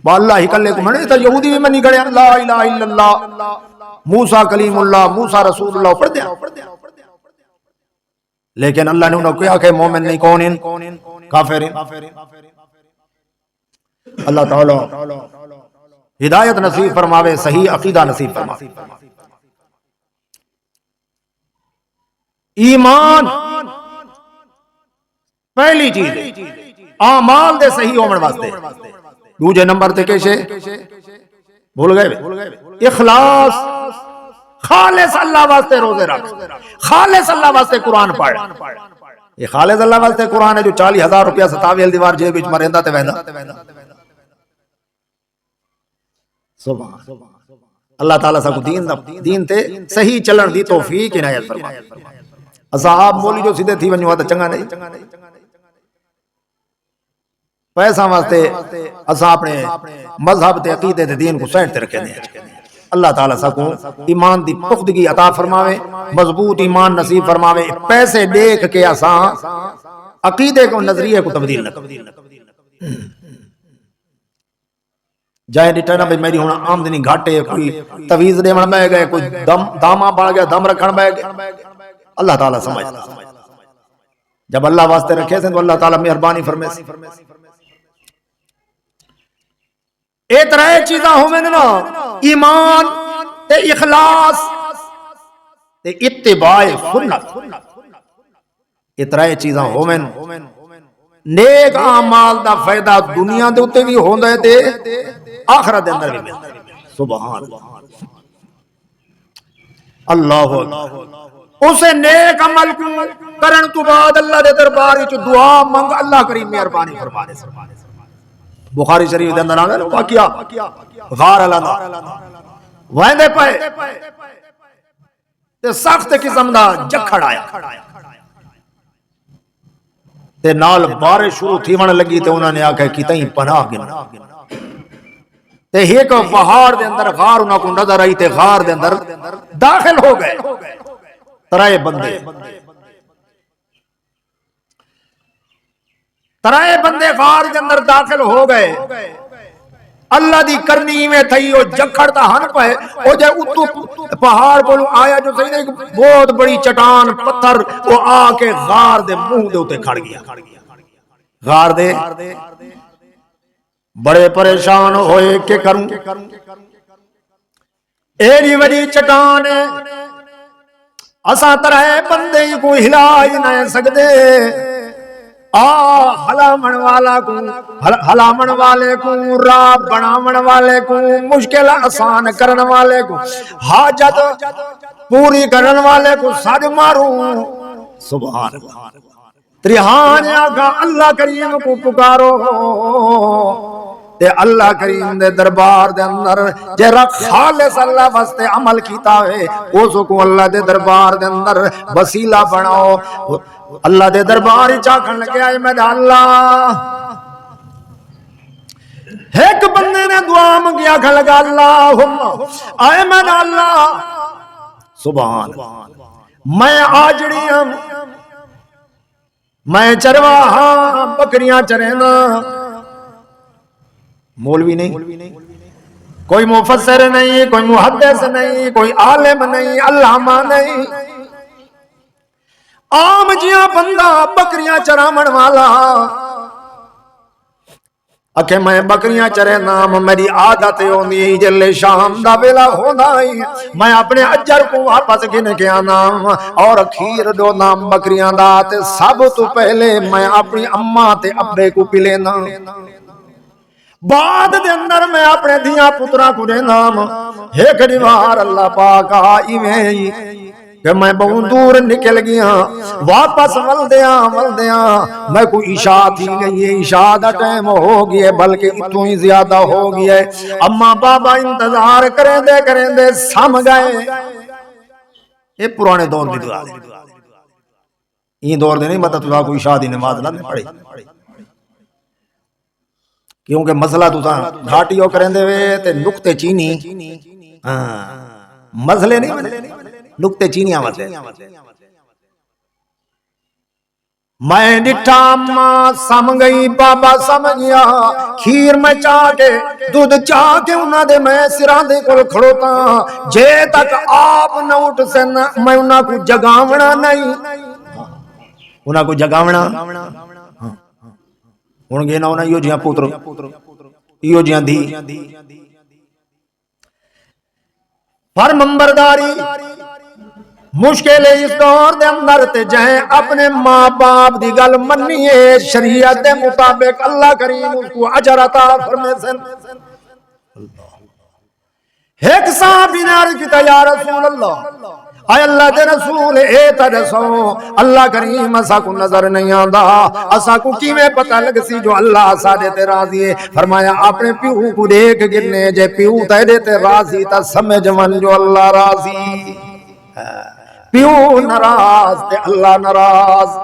با اللہ ہی کلے کو منے تا یہودی بھی منی گڑے لا الہ الا اللہ موسیٰ کلیم اللہ موسیٰ رسول اللہ پڑھ دیا لیکن اللہ نے انہوں نے کہا کہ مومن نہیں کون ان کافر ہیں اللہ تعالی ہدایت نصیب فرماوے صحیح عقیدہ نصیب فرماوے ایمان پہلی چیز اعمال دے صحیح ہومن واسطے دوجے نمبر تے کیسے بھول گئے اخلاص خالص اللہ واسطے روزے رکھ خالص اللہ واسطے قرآن پڑھ یہ خالص اللہ واسطے قرآن ہے جو 40,000 روپیہ ستاویل دیوار جیب وچ مریندا تے ویندا سبحان اللہ تعالیٰ سا کو دین تے صحیح چلن دی توفیق عنایت فرمائے اصحاب مولی جو سیدھے تھی ونجو تا چنگا نہیں پیسہ واسطے اساں اپنے مذہب تے عقیدے تے دین کو سائڈ تے رکھے دیں اللہ تعالیٰ سا کو ایمان دی پختگی عطا فرماوے مضبوط ایمان نصیب فرماوے پیسے دیکھ کے اساں عقیدے کو نظریے کو تبدیل نہ جائے ڈٹا نا میری ہونا آمدنی گھاٹے کوئی تویز دے من بہ گئے کوئی داما بڑھ گیا دم رکھن بہ گئے اللہ تعالیٰ سمجھ جب اللہ واسطے رکھے سے تو اللہ تعالیٰ مہربانی فرمے سی اے طرح چیزاں ہوئے نا ایمان تے اخلاص تے اتباع سنت اے طرح چیزاں ہوئے نیک اعمال دا فائدہ دنیا دے اتے بھی ہوندا ہے تے آخرت دے اندر بھی ملدا ہے سبحان اللہ اسے نیک عمل کو کرن تو بعد اللہ دے دربار وچ دعا منگ اللہ کریم مہربانی فرما دے بخاری شریف دے اندر آندا واقعہ غار اللہ ویندے پئے تے سخت قسم دا جکھڑ آیا تے نال بارش شروع تھی ون لگی تے انہاں نے آکھیا کہ تئیں پناہ گن تے ایک پہاڑ دے اندر غار انہاں کو نظر آئی تے غار دے اندر داخل ہو گئے ترائے بندے غار دے اندر داخل ہو گئے اللہ دی کرنی میں تھی وہ جکڑ دا ہن پے او جے اتو پہاڑ کولوں آیا جو صحیح ایک بہت بڑی چٹان پتھر وہ آ کے غار دے منہ دے اوتے کھڑ گیا غار دے بڑے پریشان ہوئے کہ کروں ایڈی بڑی چٹان اساں طرح بندے کو ہلا ہی نہ سکدے ہلامن والے کو راہ بناون والے کو مشکل آسان کرن والے کو حاجت پوری کرن والے کو سج ماروں سبحان اللہ تریہان آگا اللہ کریم کو پکارو تے اللہ کریم دے دربار دے اندر جہرا خالص اللہ واسطے عمل کیتا ہے اس کو اللہ دے دربار دے اندر وسیلہ بناؤ اللہ دے دربار چاکھن لگے آئے میں اللہ ایک بندے نے دعا منگی آکھن لگا اللہم اے من اللہ سبحان میں آجڑی ہوں میں چرواہا بکریاں چرینا مولوی نہیں کوئی مفسر نہیں کوئی محدث نہیں کوئی عالم نہیں علامہ نہیں عام جیاں بندہ بکریاں چرامن والا اکھے میں بکریاں چرے نام میری عادت ہوندی جلے شام دا ویلا ہوندا ہی میں اپنے اجر کو واپس گن کے آنا اور کھیر دو نام بکریاں دا تے سب تو پہلے میں اپنی اماں تے ابے کو پلینا بعد دے اندر میں اپنے دیاں پترا کو دے نام ایک دیوار اللہ پاک آئی میں کہ میں بہت دور نکل گیا واپس ول دیاں میں کوئی عشاء تھی گئی ہے عشاء دا ٹائم ہو گیا بلکہ اتوں ہی زیادہ ہو گیا ہے اما بابا انتظار کریں دے سم گئے یہ پرانے دور کی دعا ہے یہ دور دے نہیں مطلب تو کوئی عشاء دی نماز نہ پڑھے کیونکہ مسئلہ تو گھاٹیوں کریں دے وے تے نقطے چینی مسئلے نہیں نقطے چینیاں مسئلے میں ڈٹھا ماں سم گئی بابا سم گیا کھیر میں چاہ کے دودھ چاہ کے انہاں دے میں سران دے کول کھڑوتا جے تک آپ نہ اٹھ سے میں انہاں کو جگاونا نہیں انہاں کو جگاونا ہونگے نہ انہاں یو جیاں پوتر یو جیاں دی پر ممبرداری مشکل اس دور دے اندر تے جہیں اپنے ماں باپ دی گل منیے شریعت دے مطابق اللہ کریم اس کو اجر عطا فرمے سن ایک صحابی نے عرض کیتا یا رسول اللہ اے اللہ دے رسول اے ترسو اللہ کریم اسا کو نظر نہیں آندا اسا کو کیویں پتہ لگ سی جو اللہ ساڈے تے راضی ہے فرمایا اپنے پیو کو دیکھ گنے جے پیو تیرے تے راضی تا سمجھ من جو اللہ راضی پیو ناراض تے اللہ ناراض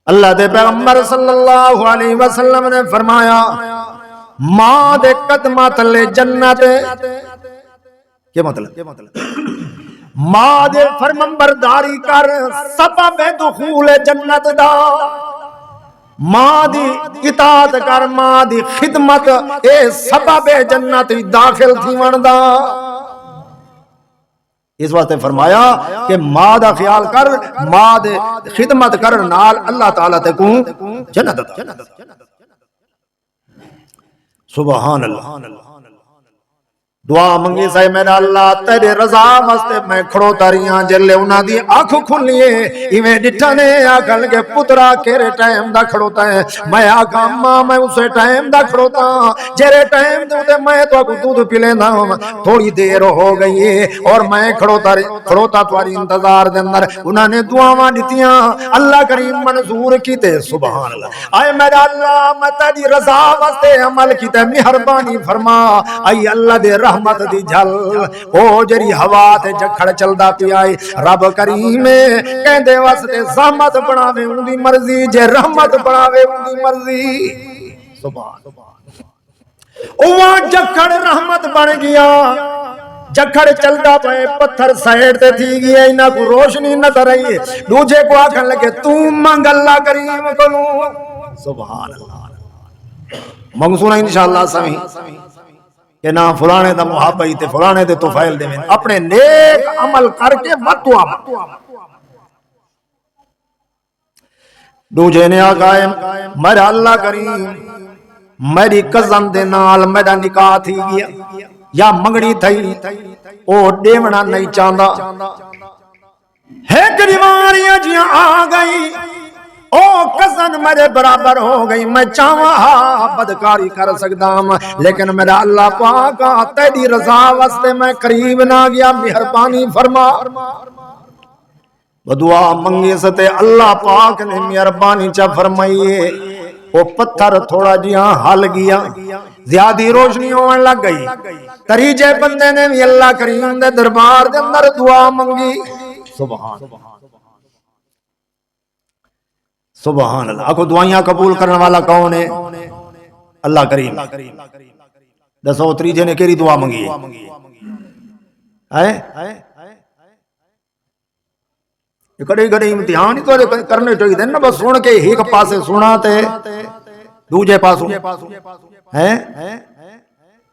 اللہ دے پیغمبر صلی اللہ علیہ وسلم نے فرمایا ماں دے قدمہ تلے جنت کیا مطلب ماں دے فرمانبرداری کر سبب دخول جنت دا ماں دی اطاعت کر ماں دی خدمت اے سبب جنت داخل تھی وندا اس واسطے فرمایا کہ ماں دا خیال کر ماں دے خدمت کر نال اللہ تعالیٰ تے کو جنت دا سبحان اللہ دعا منگی سائے میرا اللہ تیرے رضا واسطے میں کھڑو تاریاں جلے انہاں دی آنکھ کھلیے ایویں ڈٹھا نے آکھن کے پترا کیرے ٹائم دا کھڑوتا ہے میں آکھا ماں میں اسے ٹائم دا کھڑوتا جیرے ٹائم دے میں تو کو دودھ پی لینا تھوڑی دیر ہو گئی ہے اور میں کھڑوتا تمہاری انتظار دے اندر انہاں نے دعاواں دتیاں اللہ کریم منظور کیتے سبحان اللہ اے میرا اللہ میں تیری رضا واسطے عمل کیتے مہربانی فرما اے اللہ دے رحمت دی جھل او جری ہوا تے جکھڑ چلدا پیا اے رب کریم کہندے واسطے زحمت بناوے اون دی مرضی جے رحمت بناوے اون دی مرضی سبحان او جکھڑ رحمت بن گیا جکھڑ چلدا پے پتھر سائیڈ تے تھی گیا انہاں کو روشنی نظر آئی ہے دوجے کو آکھن لگے تو منگ اللہ کریم کولوں سبحان اللہ منگسونا انشاءاللہ سمیں کہ نہ فلانے دا محابی تے فلانے دے توفیل دے میں اپنے نیک عمل کر کے مت دعا دوجے نے آگائے میرا اللہ کریم میری کزن دے نال میرا نکاح تھی گیا یا منگڑی تھی او ڈیونا نہیں چاہندا ایک دیواریاں جیاں آ گئی او کزن میرے برابر ہو گئی میں چاہاں بدکاری کر سکتا ہوں لیکن میرا اللہ پاک تیری رضا واسطے میں قریب نہ گیا مہربانی فرما دعا منگی ستے اللہ پاک نے مہربانی چا فرمائیے وہ پتھر تھوڑا جہاں ہل گیا زیادی روشنی ہونے لگ گئی تریجے بندے نے بھی اللہ کریم دے دربار دے اندر دعا منگی سبحان سبحان اللہ. آخو دعائیاں قبول کرنے والا کون ہے؟ اللہ کریم. دسو تریجے نے کیری دعا منگی ہے؟ کڑی کڑی امتحان ہی تو کرنے چاہیے نا. بس سن کے ایک پاسے سنا تے دوجے پاسوں ہے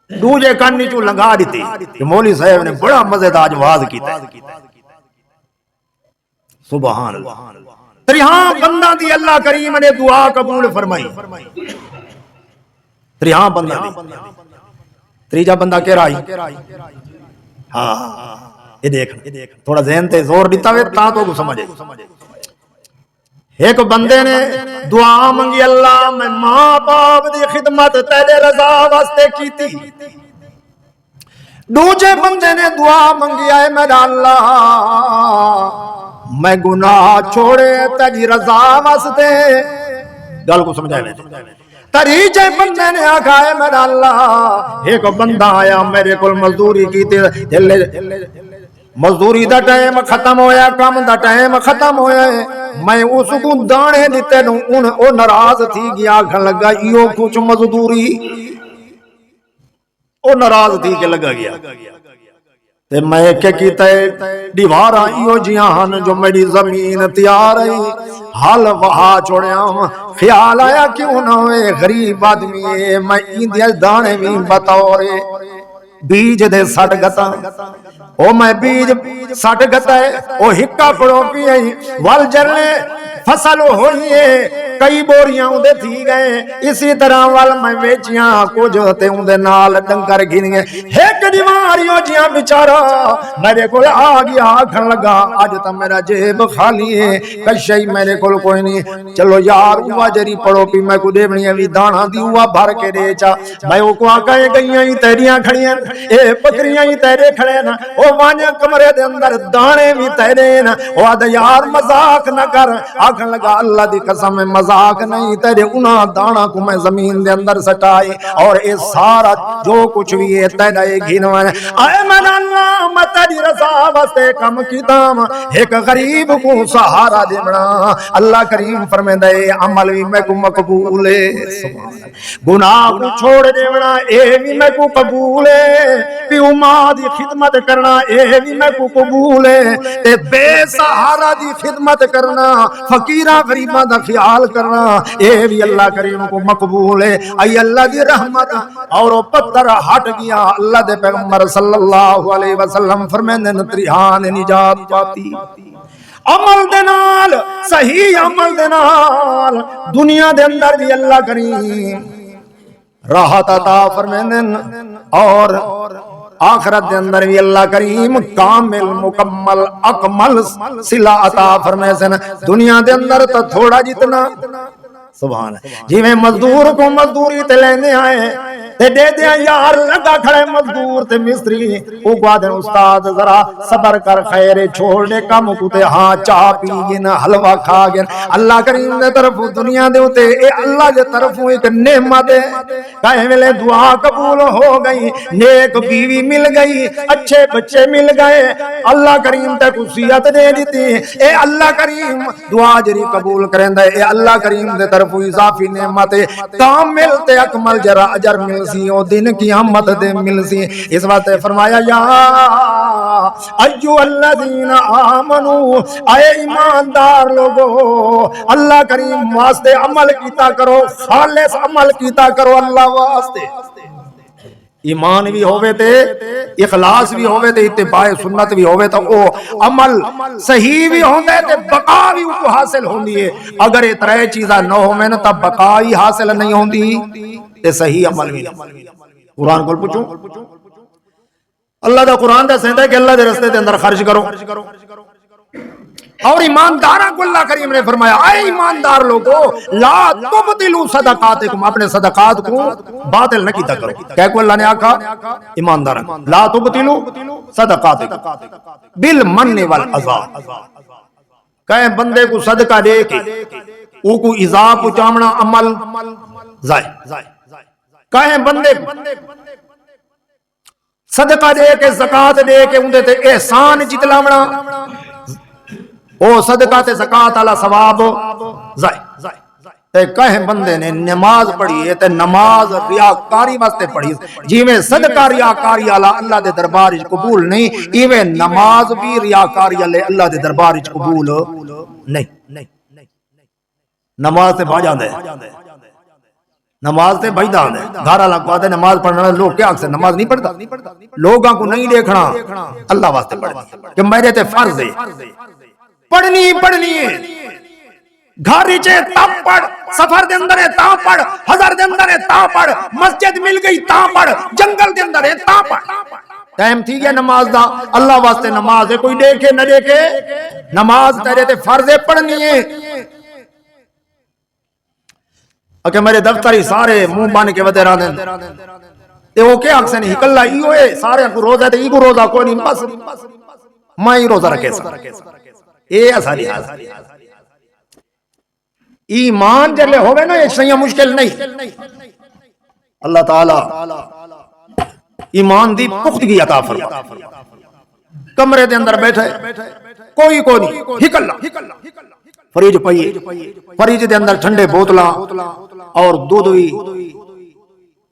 دوجے کان نیچو لنگا دیتی کہ مولوی صاحب نے بڑا مزیدار واز کیتا ہے. سبحان اللہ. تریہاں بندہ دی اللہ کریم نے دعا قبول فرمائی. تریہاں بندہ دی. تریجا بندہ کہہ رہا ہے ہاں یہ دیکھ تھوڑا ذہن تے زور دیتا ہوئے تا تو کو سمجھے. ایک بندے نے دعا منگی اللہ میں ماں باپ دی خدمت تیرے رضا واسطے کیتی. دوجے بندے نے دعا منگی اے میرا اللہ میں گناہ چھوڑے تیری رضا واسطے. گل کو سمجھائے میں. تریجے بندے نے آکھا ہے میرا اللہ ایک بندہ آیا میرے کول مزدوری کیتے مزدوری دا ٹائم ختم ہویا کام دا ٹائم ختم ہویا میں اس کو دانے دیتے نوں او ناراض تھی گیا آکھن لگا ایو کچھ مزدوری او ناراض تھی کے لگا گیا تے میں کہ کیتا ہے دیوارا ایو جیاں ہن جو میری زمین تیار ہے حال وہا چھوڑیا خیال آیا کیوں نہ ہوئے غریب آدمی ہے میں ایندیا دانے بھی بطورے بیج دے سٹ گتا او میں بیج سٹ گتا ہے او ہکا پڑو پی ہے وال جرلے فصل ہوئی ہے کئی بوریاں اندے تھی گئے اسی طرح وال میں ویچیاں کچھ ہوتے اندے نال ڈنگر گھن گئے ایک دیواریوں جیاں بیچارہ میرے کو آ گیا آکھن لگا آج تا میرا جیب خالی ہے کشی میرے کو کوئی نہیں چلو یار ہوا جری پڑو پی میں کو دیونی ابھی دانا دی ہوا بھر کے دے چا میں کو آکھائے گئیاں ہی تیریاں کھڑیاں اے بکریاں ہی تیرے کھڑے نا او وانیا کمرے دے اندر دانے بھی تیرے نا او آدھا یار مذاق نہ کر آکھن لگا اللہ دی قسم میں مذاق نہیں تیرے انہاں دانا کو میں زمین دے اندر سٹائی اور اے سارا جو کچھ بھی ہے تیرا ایک گھنوان اے من اللہ میں تیری رضا واسطے کم کیتام ایک غریب کو سہارا دینا اللہ کریم فرمیندہ اے عمل بھی میں کو مقبول ہے گناہ کو چھوڑ دینا اے بھی میں کو قبول ہے پیو ماں دی خدمت کرنا اے بھی میں کو قبول ہے تے بے سہارا دی خدمت کرنا فقیرہ غریبہ دا خیال کرنا اے بھی اللہ کریم کو مقبول ہے اے اللہ دی رحمت اور پتھر ہٹ گیا اللہ دے پیغمبر صلی اللہ علیہ وسلم فرمیندے تریہان نجات پاتی عمل دے نال صحیح عمل دے نال دنیا دے اندر بھی اللہ کریم راحت عطا فرمیندے اور آخرت دے اندر بھی اللہ کریم کامل مکمل اکمل صلہ عطا فرمیندے دنیا دے اندر تو تھوڑا جتنا سبحان جی میں مزدور کو مزدوری تے لینے آئے تے دے دیا یار لگا کھڑے مزدور تے مستری او کو آدھے استاد ذرا صبر کر خیر چھوڑ دے کم کو تے ہاں چاہ پی گن حلوہ کھا گن اللہ کریم دے طرف دنیا دے ہوتے اے اللہ دے طرف ایک نعمت ہے کہیں ملے دعا قبول ہو گئی نیک بیوی مل گئی اچھے بچے مل گئے اللہ کریم تے خصوصیت دے دیتی اے اللہ کریم دعا جری قبول کریں دے اے اللہ کریم دے طرف اضافی نعمت کامل تے اکمل جرا اجر مل سی او دن قیامت دے مل سی اس وقت فرمایا یا ایو الذین آمنو اے ایماندار لوگو اللہ کریم واسطے عمل کیتا کرو خالص عمل کیتا کرو اللہ واسطے ایمان بھی ہوئے تے اخلاص بھی ہوئے تے اتباع سنت بھی ہوئے تو او عمل صحیح بھی ہوندے تے بقا بھی کو حاصل ہوندی ہے اگر یہ ترے چیزاں نہ ہوئے نا تب بقا ہی حاصل نہیں ہوندی تے صحیح عمل بھی قرآن کو پوچھو اللہ دا قرآن دا سہتا ہے کہ اللہ دے رستے دے اندر خرچ کرو اور ایماندارہ کو اللہ کریم نے فرمایا اے ایماندار لوگو لا تبطلوا صدقاتکم اپنے صدقات کو باطل نہ کیتا کرو کہہ کو اللہ نے آکھا ایماندارہ لا تبطلوا صدقاتکم بالمن والعذا کہیں بندے کو صدقہ دے کے او کو عذا کو چامنا عمل ضائع کہیں بندے کو صدقہ دے کے زکاة دے کے اندے تے احسان جتلاونا او صدقہ تے زکات والا ثواب ضائع تے کہیں بندے نے نماز پڑھی ہے تے نماز ریاکاری واسطے پڑھی جویں صدقہ ریاکاری والا اللہ دے دربار وچ قبول نہیں ایویں نماز بھی ریاکاری والے اللہ دے دربار وچ قبول نہیں نماز تے بھاجا دے نماز تے بھجدا ہے گھر والا کہتا ہے نماز پڑھنا والے لوگ کیا اکثر نماز نہیں پڑھتا لوگاں کو نہیں دیکھنا اللہ واسطے پڑھنا کہ میرے تے فرض ہے پڑھنی ہے گھر چے تا پڑھ سفر دے اندر ہے تا پڑھ ہزار دے اندر ہے تا پڑھ مسجد مل گئی تا پڑھ جنگل دے اندر ہے تا پڑھ ٹائم تھی گیا نماز دا اللہ واسطے نماز ہے کوئی دیکھے نہ دیکھے نماز تیرے تے فرض ہے پڑھنی ہے کہ میرے دفتری سارے منہ بن کے ودے راندے تے او کیا اکثر نہیں کلا ایو ہے سارے کو روزہ تے ایگو روزہ کوئی نہیں بس میں ہی روزہ رکھے سا اے اساری حال ایمان جلے ہوئے نا یہ شیئں مشکل نہیں اللہ تعالی ایمان دی پختگی عطا فرما کمرے دے اندر بیٹھے کوئی نہیں ہکلا فریج پئی فریج دے اندر ٹھنڈے بوتلاں اور دودھ بھی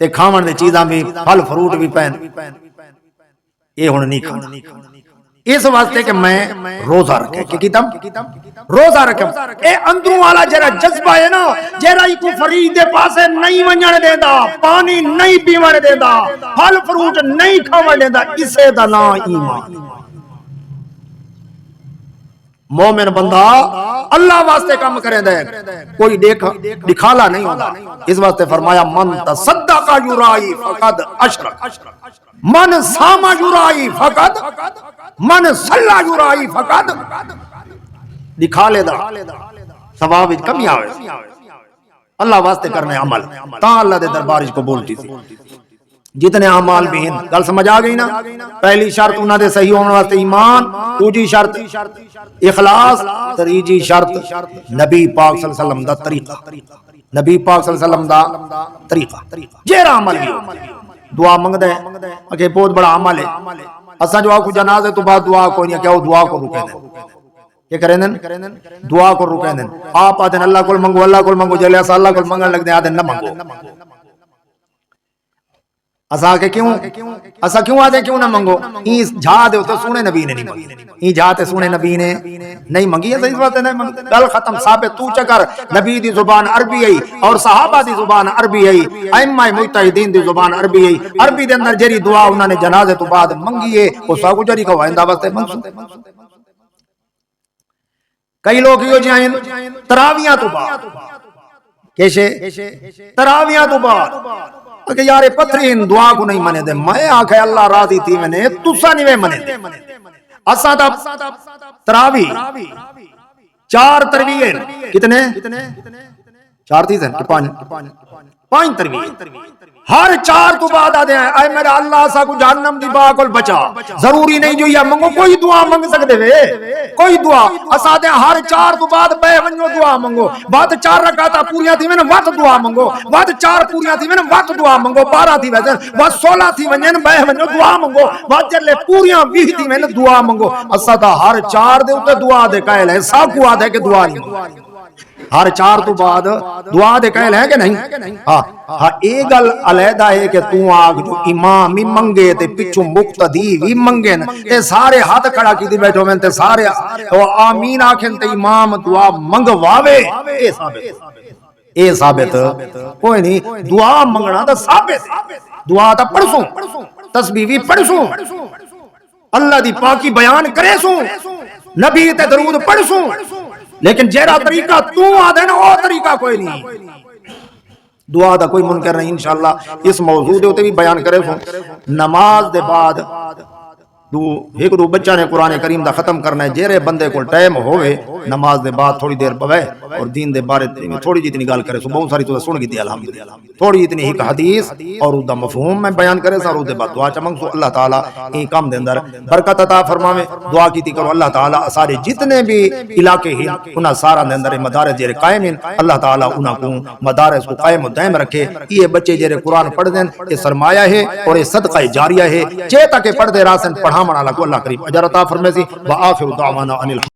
تے کھاون دے چیزاں بھی پھل فروٹ بھی پین اے ہن نہیں کھانا اس واسطے کہ میں روزہ رکھے کہ کیتم روزہ رکھے اے اندروں والا جڑا جذبہ ہے نا جڑا کو فریج دے پاسے نہیں ونجن دیندا پانی نہیں پیون دیندا پھل فروٹ نہیں کھاون دیندا اسے دا نام ایمان مومن بندہ اللہ واسطے کام کرے دے کوئی دکھالا نہیں ہوتا اس واسطے فرمایا من تصدق یرائی فقد اشرک من صام یرائی فقد من صلی یرائی فقد دکھالے دا ثواب وچ کمی آوے اللہ واسطے کرنے عمل تا اللہ دے دربار وچ قبول تھی جتنے اعمال بھی ہیں گل سمجھ آ گئی نا پہلی شرط انہاں دے صحیح ہونے واسطے ایمان دوسری شرط اخلاص تیسری شرط نبی پاک صلی اللہ علیہ وسلم دا طریقہ نبی پاک صلی اللہ علیہ وسلم دا طریقہ جیڑا عمل بھی دعا منگدا ہے کہ بہت بڑا عمل ہے اساں جو کو جنازے تو بعد دعا کوئی نہیں کہ وہ دعا کو رکے دیں کہ کریں دیں دعا کو رکے دیں آپ آدھیں اللہ کول منگو جلے اسا اللہ کول منگن لگ دیں آدھیں نہ منگو اسا کہ کیوں آدھے کیوں نہ منگو این جھا دے تو سونے نبی نے نہیں منگی این جھا تے سونے نبی نے نہیں منگی ہے اس بات نہیں منگی گل ختم ثابت تو چکر نبی دی زبان عربی ہے اور صحابہ دی زبان عربی ہے ائمہ مجتہدین دی زبان عربی ہے عربی دے اندر جڑی دعا انہاں نے جنازے تو بعد منگی ہے او سا کو جڑی کھوائندا واسطے منسوخ کئی لوگ یہ جائیں تراویاں تو بعد کیسے تراویاں تو بعد کہ یار پتھرین دعا کو نہیں منے دے میں آکھے اللہ راضی تھی میں نے تسا نہیں منے دے اسا دا تراوی 4 ترویہ کتنے 4 تھی کہ 5 ترویہ ہر 4 تو بعد آدھے ہیں اے میرا اللہ سا کو جہنم دی باہ کول بچا ضروری نہیں جو یا منگو کوئی دعا منگ سکتے وے کوئی دعا اسا دے ہر 4 تو بعد بے ونجو دعا منگو بعد 4 رکعتاں پوریاں تھی میں وقت دعا منگو بعد 4 پوریاں تھی میں وقت دعا منگو 12 تھی ویسے بعد 16 تھی ونجن بے ونجو دعا منگو بعد جلے پوریاں 20 تھی میں دعا منگو اسا دا ہر 4 دے اوتے دعا دے قائل ہے سا کو آدھے کہ دعا نہیں منگو ہر 4 تو بعد دعا دے قائل ہے کہ نہیں ہاں ایک گل علیحدہ ہے کہ تو آگ جو امام ہی منگے تے پچھو مقتدی بھی منگے تے سارے ہاتھ کھڑا کی دی بیٹھو میں تے سارے آمین آکھیں تے امام دعا منگواوے اے ثابت کوئی نہیں دعا منگنا تا ثابت دعا تا پڑھسوں تسبیح بھی پڑھسوں اللہ دی پاکی بیان کرے سوں نبی تے درود پڑھسوں لیکن جیرا طریقہ تو آدھے نا وہ طریقہ کوئی نہیں دعا دا کوئی منکر نہیں انشاءاللہ اس موضوع دے ہوتے بھی بیان کرے سو نماز دے بعد ایک دو بچہ نے قرآن کریم دا ختم کرنا ہے جیرے بندے کو ٹائم ہوئے نماز دے بعد تھوڑی دیر پوے اور دین دے بارے تھوڑی جتنی گال کرے سو بہت ساری تو سن گئی تھی الحمدللہ تھوڑی جتنی ایک حدیث اور اس دا مفہوم میں بیان کرے سا اور اس دے بعد دعا چمنگ سو اللہ تعالیٰ این کام دے اندر برکت عطا فرماوے دعا کیتی کرو اللہ تعالیٰ سارے جتنے بھی علاقے ہیں انہاں سارا دے اندر مدارس جیرے قائم ہیں اللہ تعالیٰ انہاں کو مدارس کو قائم و دائم رکھے یہ بچے جیرے قرآن پڑھ دیں یہ سرمایہ ہے اور یہ صدقہ جاریہ ہے چے تک پڑھ دے راسن پڑھا منا لگو اللہ کریم اجر عطا فرمائے سی وآخر دعوانا ان